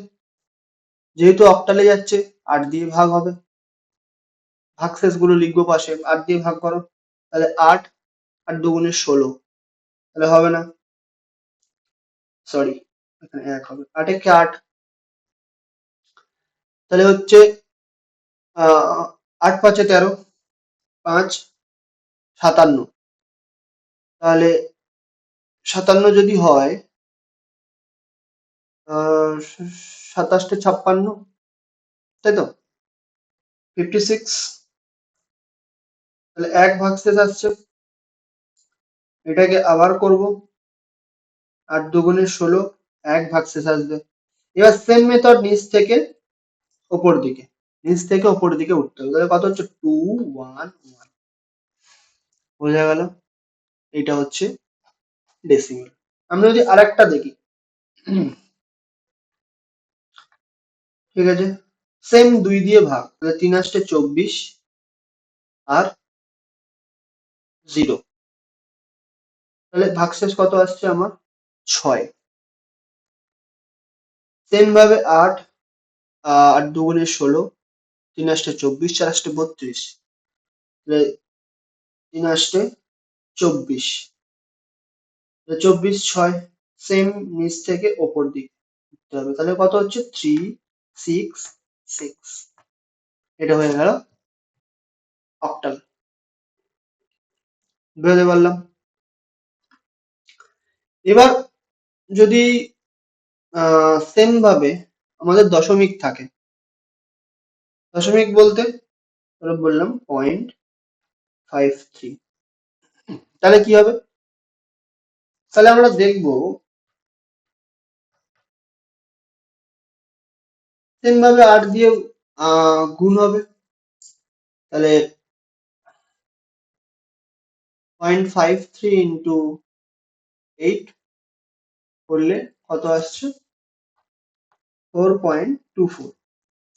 যেহেতু অক্টালে যাচ্ছে 8 দিয়ে ভাগ হবে, ভাগশেষ গুলো লিখবো পাশে, 8 দিয়ে ভাগ করো, তাহলে 8, 8 দুগুণে 16, তাহলে হবে না, সরি, এখানে 1 হবে, 8 একে 8, তাহলে হচ্ছে 8 5 13, 5 57, তাহলে 57 যদি হয়, 27 56, তাই তো, 56, তাহলে 1 ভাগশেষ আসছে, এটাকে আবার করব, 8 দুগুণে 16, 1 ভাগশেষ আসবে। এবার সেম মেথড নিচ থেকে ওপর দিকে, নিচ থেকে ওপর দিকে উঠতে হবে, তাহলে কত হচ্ছে, 2 1 1, বোঝা গেল? এটা হচ্ছে ডেসিমেল। আমরা যদি আরেকটা দেখি, ঠিক আছে, সেম 2 দিয়ে ভাগ, তাহলে 3 আসছে 24, আর 0, তাহলে ভাগশেষ কত আসছে আমার, 6। সেম ভাবে 8, 8 দুগুণে 16, 3 আসছে 24, 4 আসছে 32, তাহলে 3 আসছে 24, 24 6, সেম নিচ থেকে ওপর দিকে উঠতে হবে, তাহলে কত হচ্ছে, 3 6 6, এটা হয়ে গেল অক্টাল। বুঝতে পারলাম? এবার যদি সেম ভাবে আমাদের দশমিক থাকে। দশমিক বলতে ধরো বললাম 0.53। তাহলে কি হবে? তাহলে আমরা দেখবো সেম ভাবে 8 দিয়ে গুণ হবে। তাহলে 0.53 ইন্টু 8 করলে কত আসছে? 4.24।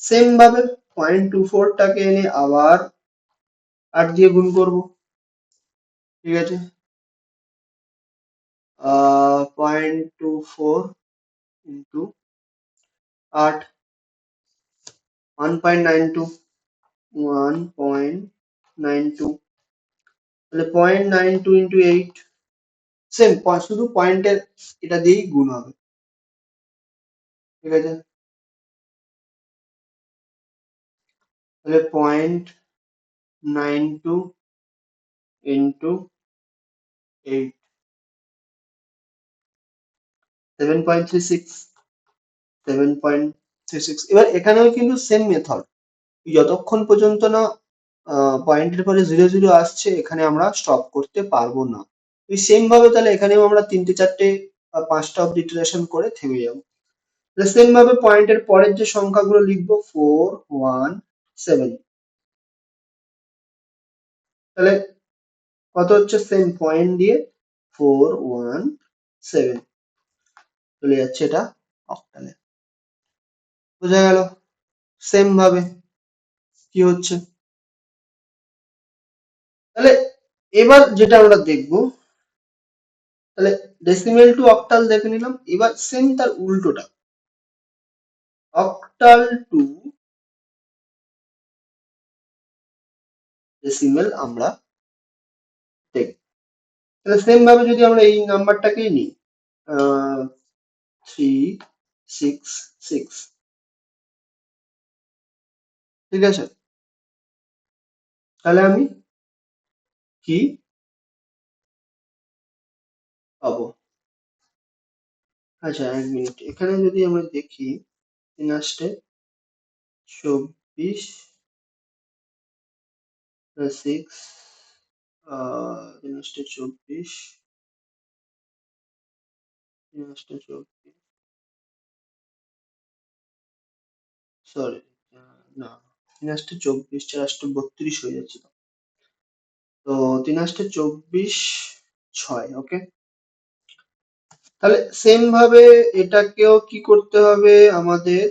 সেম ভাবে 0.24টাকে এনে আবার 8 দিয়ে গুণ করব। ঠিক আছে, 0.24 ইন্টু 8, 1.92, 1.92, তাহলে 0.92 ইন্টু 8, সেম শুধু পয়েন্টের এটা দিয়েই গুণ হবে। ঠিক আছে, তাহলে 0.92 ইন্টু 8, 7.36, 7.36। এবার এখানেও কিন্তু সেম মেথড, যতক্ষণ পর্যন্ত না পয়েন্টের পরে 0 0 আসছে এখানে আমরা স্টপ করতে পারবো না। ওই সেম ভাবে তাহলে এখানেও আমরা 3টে 4টে বা 5টা অব্দি ইটারেশন করে থেমে যাবো। সেম ভাবে পয়েন্টের পরের যে সংখ্যাগুলো লিখবো 4 1 7। তাহলে কত হচ্ছে? সেম পয়েন্ট দিয়ে 4 1 7 চলে যাচ্ছে এটা অক্টালে। বোঝা গেল সেম ভাবে কি হচ্ছে? তাহলে এবার যেটা আমরা দেখবো, তাহলে ডেসিমেল টু অক্টাল দেখে নিলাম। এবার সেম তার উল্টোটা, অক্টাল টু ডেসিমেল আমরা দেখব। তাহলে সেম ভাবে যদি আমরা এই নাম্বারটাকেই নিই 366, ঠিক আছে, তাহলে আমি কি পাবো? আচ্ছা, 1 মিনিট, এখানে যদি আমরা দেখি 3 24 6, 3 24, 3 24, সরি, না, 3 24, 4 32 হয়ে যাচ্ছে। তো 3 24 6, ওকে। তাহলে সেম ভাবে এটাকেও কি করতে হবে আমাদের?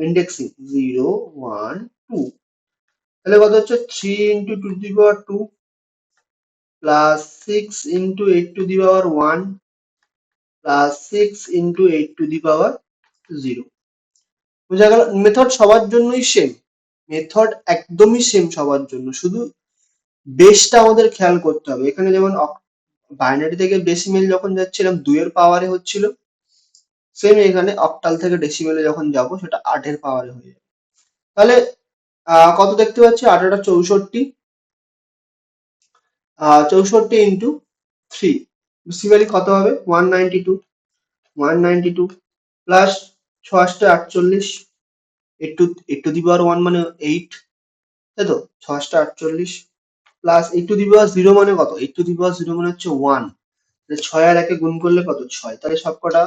ইন্ডেক্সিং 0 1 2। তাহলে কত হচ্ছে? 3 into 2 plus 6 into 8 plus 6 into 8 বোঝা গেল? মেথড সবার জন্যই সেম, মেথড একদমই সেম সবার জন্য, শুধু বেসটা আমাদের খেয়াল করতে হবে। এখানে যেমন বাইনারি থেকে ডেসিমেল যখন যাচ্ছিলাম 2 এর পাওয়ারে হচ্ছিল, সেম এখানে অক্টাল থেকে ডেসিমেলে যখন যাব সেটা 8 এর পাওয়ারে হয়ে যাবে। তাহলে কত দেখতে পাচ্ছি? 8 8 64, 64 ইন্টু 3 বেসিক্যালি কত হবে? 192, 192 প্লাস 6 8 48, 8 টু দি পাওয়ার 1 মানে 8, তাই তো? 6 8 48 প্লাস 8 টু দি পাওয়ার 0 মানে কত? 8 টু দি পাওয়ার 0 মানে হচ্ছে 1। 6 আর 1 গুণ করলে কত? 6। তাহলে সবকটা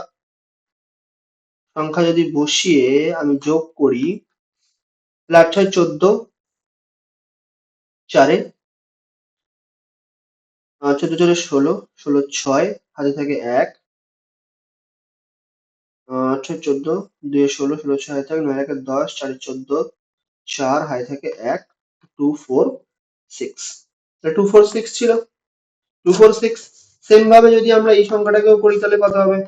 সংখ্যা যদি বসিয়ে আমি যোগ করি, তাহলে 8 6 14, 4 14 4 16, 16 6 হাতে থাকে 1, 8 6 14, 2 16, 16 6 হাতে থাকে 9 1 10, 4 14, 4 হাতে থাকে 1, 2 4 6। তাহলে 2 4 6 ছিল, 2 4 6। সেম ভাবে যদি আমরা এই সংখ্যাটাকেও করি তাহলে কত হবে?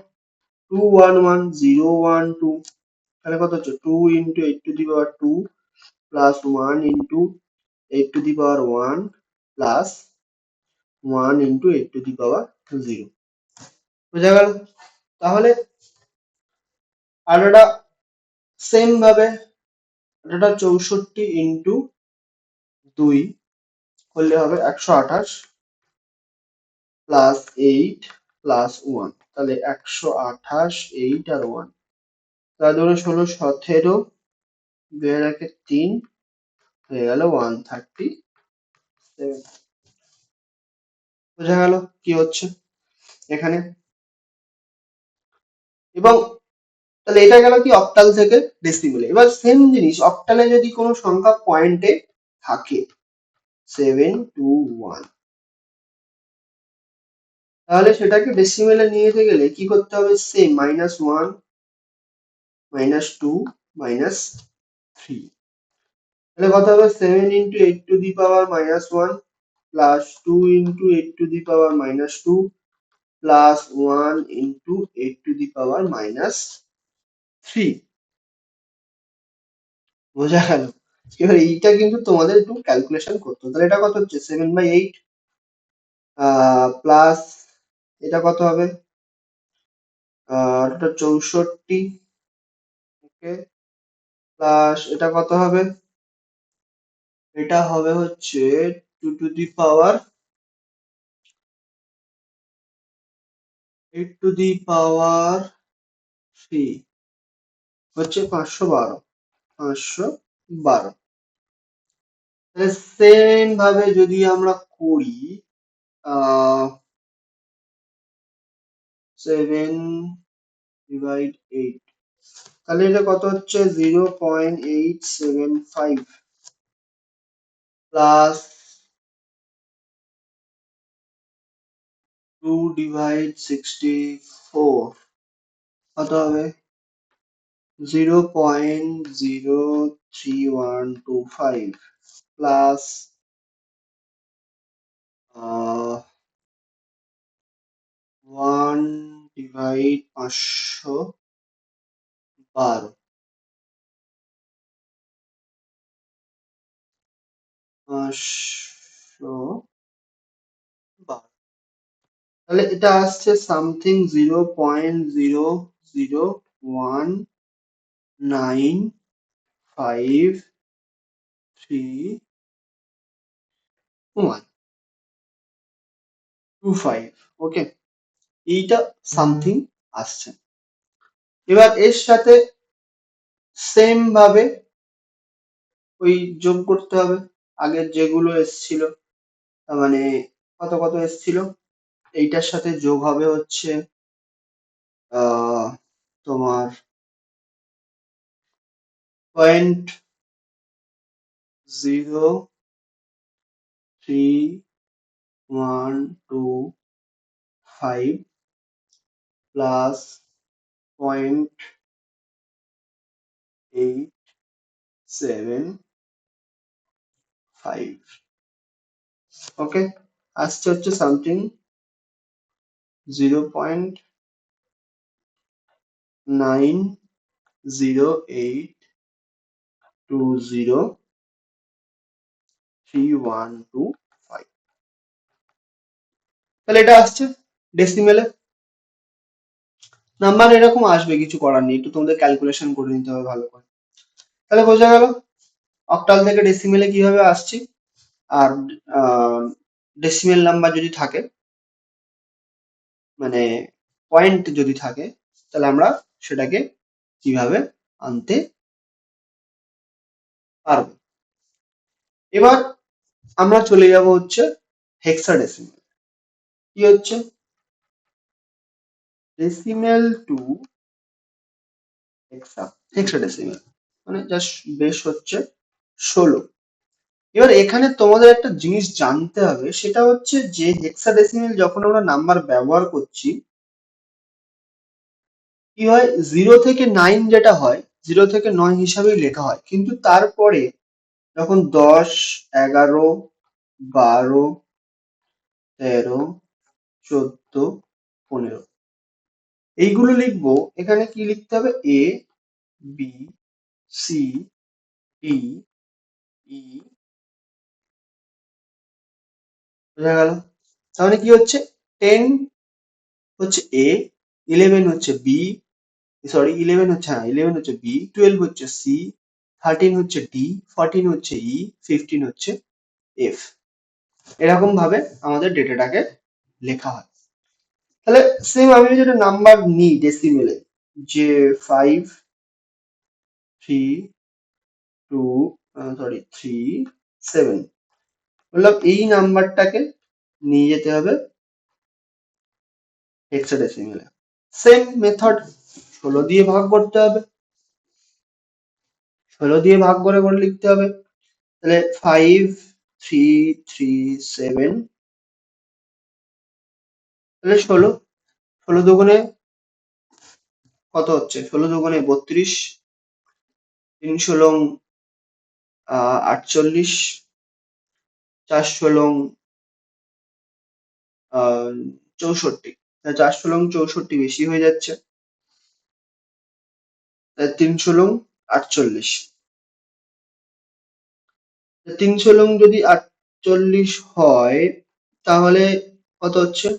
2 1 1 0 1 2। তাহলে কত হচ্ছে? 2 into 8 to the power 2 plus 1 into 8 to the power 1 plus 1 into 8 to the power 0। বোঝা গেল? তাহলে আর এটা সেম ভাবে এটা 64 ইন্টু 2 করলে হবে 128 প্লাস 8 প্লাস 1। তাহলে 128, 8 আর 1, তাহলে ধরো 16, 17, 2 আর 1 3, হয়ে গেল 137। বোঝা গেল কি হচ্ছে এখানে? এবং তাহলে এটা গেল কি অক্টাল থেকে ডেসিমেলে। এবার সেম জিনিস অক্টালে যদি কোনো সংখ্যা পয়েন্টে থাকে 721, তাহলে সেটাকে ডেসিমেলে নিয়ে যেতে গেলে কি করতে হবে? সেম -1, -2, -3। তাহলে কত হবে? 7 × 8⁻1 প্লাস 2 × 8⁻2 প্লাস 1 × 8⁻3। বোঝা গেল? এবার এইটা কিন্তু তোমাদের একটু ক্যালকুলেশন করতে হবে। তাহলে এটা কত হচ্ছে? 7/8 প্লাস এটা কত হবে? এটা 64, ওকে, প্লাস এটা কত হবে? এটা হবে হচ্ছে 2 টু দি পাওয়ার 3 হচ্ছে 512। তাহলে সেম ভাবে যদি আমরা করি 7/8, তাহলে এটা কত হচ্ছে? 0.875 প্লাস 2/64 কত হবে? 0.03125 প্লাস 1/512, 512। তাহলে এটা আসছে সামথিং 0.0195325, ওকে, এইটা সামথিং আসছে। এবার এর সাথে সেম ভাবে ওই যোগ করতে হবে আগের যেগুলো এসছিল। তার মানে কত কত এসছিল? এইটার সাথে যোগ হবে হচ্ছে তোমার 0.03125 প্লাস 0.875, ওকে, আসছে হচ্ছে সামথিং 0.908203125। তাহলে এটা আসছে ডেসিমেলে। নাম্বার এরকম আসবে, কিছু করার নেই, একটু তোমাদের ক্যালকুলেশন করে নিতে হবে ভালো করে। তাহলে বোঝা গেল অক্টাল থেকে ডেসিমেলে কিভাবে আসছি। আর ডেসিমেল নাম্বার যদি থাকে, মানে পয়েন্ট যদি থাকে, তাহলে আমরা সেটাকে কিভাবে আনতে পারবো। এবার আমরা চলে যাব হচ্ছে হেক্সাডেসিমেল। কি হচ্ছে? ডেসিমেল টু হেক্সাডেসিমেল, মানে জাস্ট বেস হচ্ছে 16। এবার এখানে তোমাদের একটা জিনিস জানতে হবে, সেটা হচ্ছে যে হেক্সাডেসিমেল যখন আমরা নাম্বার ব্যবহার করছি, কি হয়? 0 থেকে 9 যেটা হয়, 0 থেকে 9 হিসাবেই লেখা হয়, কিন্তু তারপরে যখন 10, 11, 12, 13, 14, 15 এইগুলো লিখবো, এখানে কি লিখতে হবে? A, B, C, D, E, বোঝা গেল? তাহলে কি হচ্ছে? 10 হচ্ছে A, 11 হচ্ছে B, সরি 11 হচ্ছে, হ্যাঁ 11 হচ্ছে B, 12 হচ্ছে C, 13 হচ্ছে D, 14 হচ্ছে E, 15 হচ্ছে F। এরকম ভাবে আমাদের ডেটাটাকে লেখা হয়। তাহলে সেম আমি যদি একটা নাম্বার নিই ডেসিমেলে, যে 5 3 2 সরি 3 7, বললাম এই নাম্বারটাকে নিয়ে যেতে হবে হেক্সাডেসিমেলে। সেম মেথড, 16 দিয়ে ভাগ করতে হবে, 16 দিয়ে ভাগ করে করে লিখতে হবে। তাহলে 5 3 3 7, তাহলে 16, 16 দুগুণে কত হচ্ছে, 16 দুগুণে 32, 3 ষোলং 48, 4 ষোলং 64, 4 ষোলং 64 বেশি হয়ে যাচ্ছে, 3 ষোলং 48, 3 ষোলং যদি 48 হয় তাহলে কত হচ্ছে,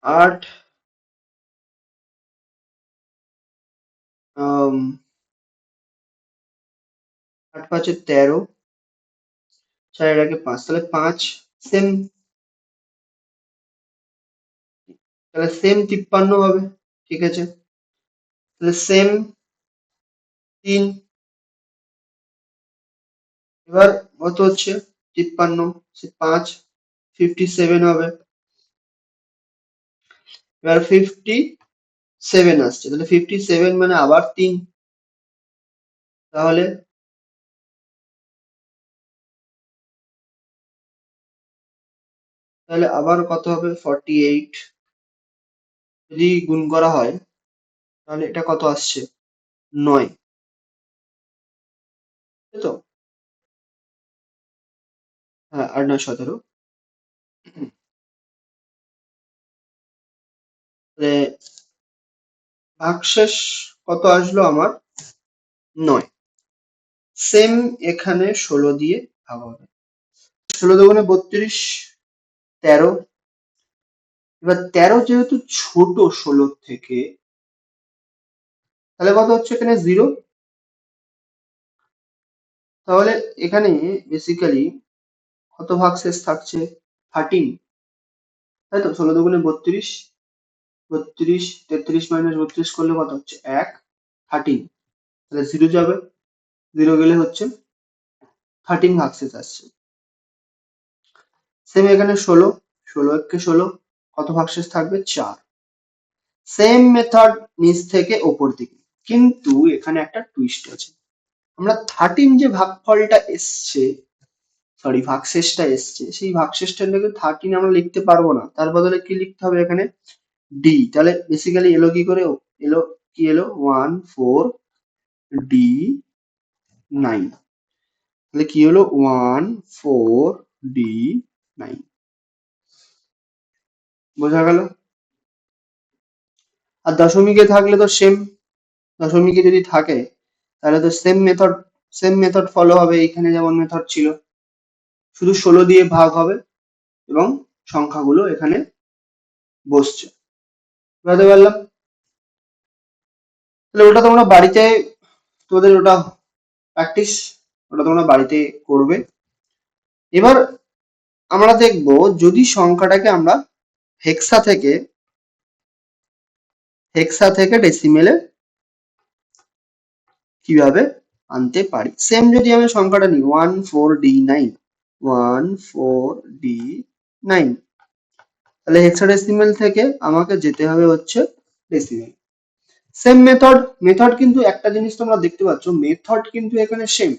8 8 5 13, 4 এর আগে 5, তাহলে 5, সেম, তাহলে সেম 53 হবে, ঠিক আছে। তাহলে সেম 3, এবার কত হচ্ছে 53, সে 5 57 হবে, এবার 57 আসছে, তাহলে 57 মানে আবার 3, তাহলে তাহলে আবার কত হবে 48, যদি গুণ করা হয় তাহলে এটা কত আসছে 9, তাই তো? হ্যাঁ, 8 9 17, তাহলে ভাগশেষ কত আসলো আমার 9। সেম এখানে 16 দিয়ে ভাগ হবে, 16 দুগুণে 32, 13, এবার 13 যেহেতু ছোট 16 থেকে, তাহলে কত হচ্ছে এখানে 0, তাহলে এখানে বেসিক্যালি কত ভাগশেষ থাকছে 13, তাই তো? 16 দুগুণে 32, 32 33 মাইনাস 32 করলে কত হচ্ছে 1, 13, তাহলে 0 যাবে, 0 গেলে হচ্ছে 13 ভাগশেষ আসছে। সেম এখানে 16, 16 একে 16, কত ভাগশেষ থাকবে 4। সেম মেথড নিচ থেকে ওপর দিকে, কিন্তু এখানে একটা টুইস্ট আছে। আমরা 13 যে ভাগফলটা এসছে, সরি ভাগশেষটা এসছে, সেই ভাগশেষটা থেকে 13 আমরা লিখতে পারবো না, তার বদলে কি লিখতে হবে এখানে ডি। তাহলে বেসিক্যালি এলো কি করে, এলো কি এলো 1 4 ডি 9, তাহলে কি হলো 1 4 ডি 9, বোঝা গেল? আর দশমিকে থাকলে তো সেম, দশমিকে যদি থাকে তাহলে তো সেম মেথড ফলো হবে, এখানে যেমন মেথড ছিল, শুধু 16 দিয়ে ভাগ হবে এবং সংখ্যাগুলো এখানে বসছে, বুঝতে পারলাম? তাহলে ওটা তোমরা বাড়িতে, তোদের ওটা প্র্যাকটিস, ওটা তোমরা বাড়িতে করবে। এবার আমরা দেখব যদি সংখ্যাটাকে আমরা হেক্সা থেকে ডেসিমেলে কিভাবে আনতে পারি। সেম যদি আমি সংখ্যাটা নিই 14D9, 14D9, তাহলে হেক্সাডেসিমেল থেকে আমাকে যেতে হবে হচ্ছে ডেসিমেল। সেম মেথড কিন্তু একটা জিনিস তোমরা দেখতে পাচ্ছ, মেথড কিন্তু এখানে সেম,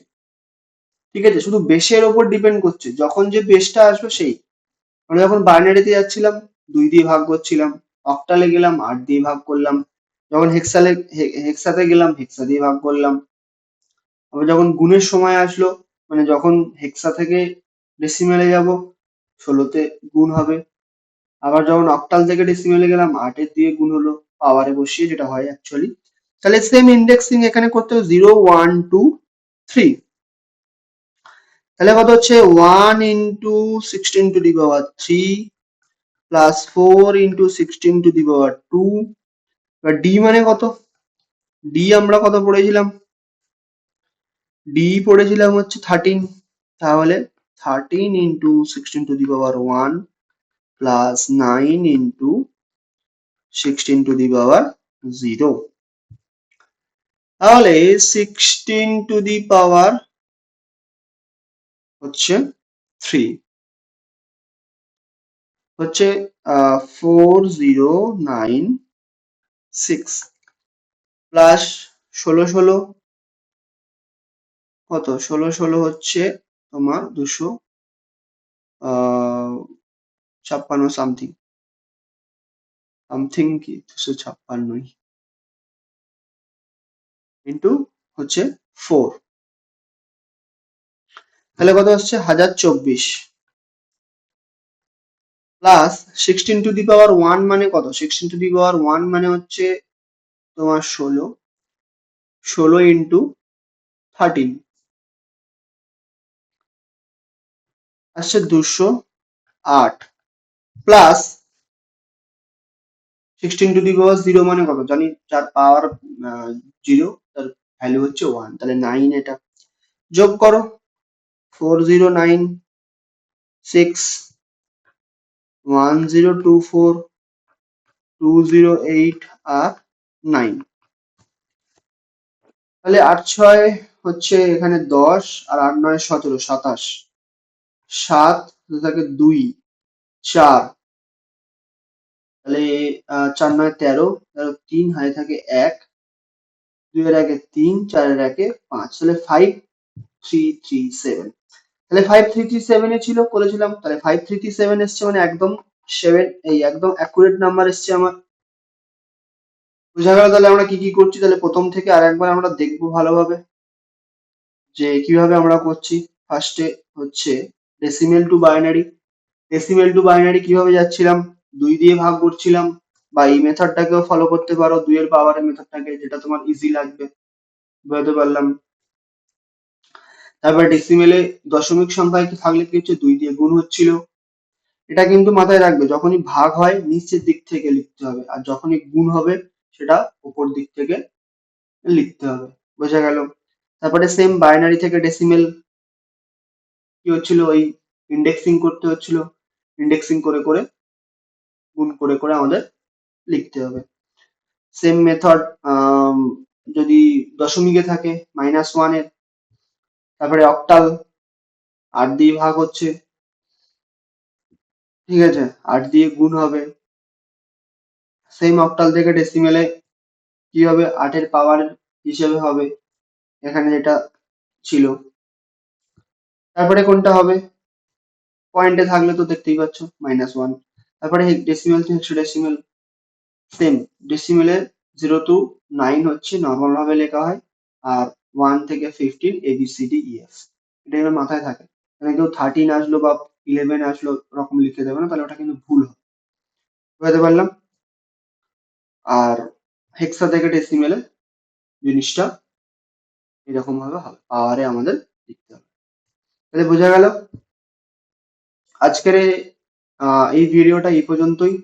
ঠিক আছে, শুধু বেসের ওপর ডিপেন্ড করছে, যখন যে বেসটা আসবে সেই। আমরা যখন বাইনারিতে যাচ্ছিলাম 2 দিয়ে ভাগ করছিলাম, অক্টালে গেলাম 8 দিয়ে ভাগ করলাম, যখন হেক্সাতে গেলাম হেক্সা দিয়ে ভাগ করলাম, আবার যখন গুণের সময় আসলো, মানে যখন হেক্সা থেকে ডেসিমেলে যাব 16তে গুণ হবে, আবার যখন অক্টাল থেকে ডেসিমেলে গেলাম 8 দিয়ে গুণ হলো, পাওয়ারে বসিয়ে, যেটা হয় অ্যাকচুয়ালি। তাহলে সেম ইন্ডেক্সিং এখানে করতে হবে 0 1 2 3, তাহলে কত হচ্ছে 1 into 16 to the power 3 plus 4 into 16 to the power 2। এবার ডি মানে কত, ডি আমরা কত পড়েছিলাম, ডি পড়েছিলাম হচ্ছে 13, তাহলে 13 into 16 to the power 1 plus 9 into 16 to the power 0। তাহলে 16 টু দি পাওয়ার হচ্ছে 3 হচ্ছে 4096 প্লাস 16 কত 16 হচ্ছে তোমার 256 সামথিং সামথিং কি 256 ইন্টু হচ্ছে 4, তাহলে কত হচ্ছে 1024 প্লাস 16 টু দি পাওয়ার 1 মানে কত 16 টু দি পাওয়ার 1 মানে হচ্ছে তোমার 16 ইন্টু 13 আসছে 208 প্লাস 16 টু দি পাওয়ার 0 মানে কত জানি, যার পাওয়ার 0 তার ভ্যালু হচ্ছে 1, তাহলে 9 এটা যোগ করো 4096 1024 208 আর 9, তাহলে 8 6 হচ্ছে এখানে 10 আর 8 9 17 27 7 থাকে 2 4, তাহলে 4 9 13 3 হাতে থাকে 1 2 এর আগে 3 4 এর আগে 5, তাহলে 5337, তাহলে 5337 এ ছিল করেছিলাম, তাহলে 5337 এসছে মানে একদম 7 এই একদম অ্যাকুরেট নাম্বার এসছে আমার। বোঝা গেল তাহলে আমরা কি কি করছি, তাহলে প্রথম থেকে আর একবার আমরা দেখবো ভালোভাবে যে কিভাবে আমরা করছি। ফার্স্টে হচ্ছে decimal two binary, decimal two binary কিভাবে যাচ্ছিলাম 2 দিয়ে ভাগ করছিলাম, বা এই মেথডটাকেও ফলো করতে পারো 2 এর পাওয়ারের মেথডটাকে, যেটা তোমার ইজি লাগবে। বুঝতে পারলাম। তারপর ডেসিমেলে দশমিক সংখ্যা একটু থাকলে কি হচ্ছে 2 দিয়ে গুণ হচ্ছিল। এটা কিন্তু মাথায় রাখবে, যখনই ভাগ হয় নিচের দিক থেকে লিখতে হবে, আর যখনই গুণ হবে সেটা উপর দিক থেকে লিখতে হবে। বোঝা গেল। তারপরে সেম বাইনারি থেকে ডেসিমেল কি হচ্ছিল, ওই ইন্ডেক্সিং করতে হচ্ছিল, ইন্ডেক্সিং করে করে গুণ করে করে আমাদের লিখতে হবে। সেম মেথড যদি দশমিকে থাকে -1 এর, তারপরে অক্টাল 8 দিয়ে ভাগ হচ্ছে, ঠিক আছে, 8 দিয়ে গুণ হবে। সেম অক্টাল থেকে ডেসিমেলে কি হবে 8 এর পাওয়ার হিসেবে হবে এখানে যেটা ছিল। তারপরে কোনটা হবে পয়েন্টে থাকলে তো দেখতেই পাচ্ছ -1। তারপরে ডেসিমেল টু হেক্সাডেসিমেল, সেম ডেসিমেলে 0 টু 9 হচ্ছে নর্মাল ভাবে লেখা হয়, আর 1 থেকে 15 ABCDEF, এটা এবার মাথায় থাকে। মানে কেউ 13 আসলো বা 11 আসলো ওরকম লিখে দেবে না, তাহলে ওটা কিন্তু ভুল হবে। বুঝতে পারলাম। আর হেক্সা থেকে ডেসিমেলে জিনিসটা এরকম ভাবে হবে, পাওয়ারে আমাদের লিখতে হবে। তাহলে বোঝা গেল। আজকের এই ভিডিওটা এই পর্যন্তই।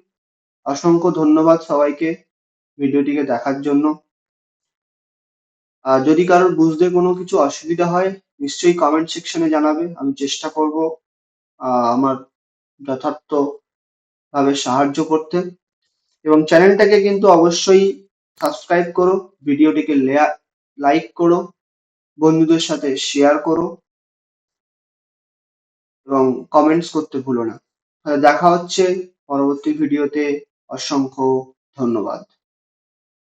অসংখ্য ধন্যবাদ সবাইকে ভিডিওটিকে দেখার জন্য। যদি কারোর বুঝতে কোনো কিছু অসুবিধা হয় নিশ্চয়ই কমেন্ট সেকশনে জানাবে, আমি চেষ্টা করব আমার যথার্থ ভাবে সাহায্য করতে। এবং চ্যানেলটাকে কিন্তু অবশ্যই সাবস্ক্রাইব করো, ভিডিওটিকে লাইক করো, বন্ধুদের সাথে শেয়ার করো এবং কমেন্টস করতে ভুলো না। দেখা হচ্ছে পরবর্তী ভিডিওতে। অসংখ্য ধন্যবাদ।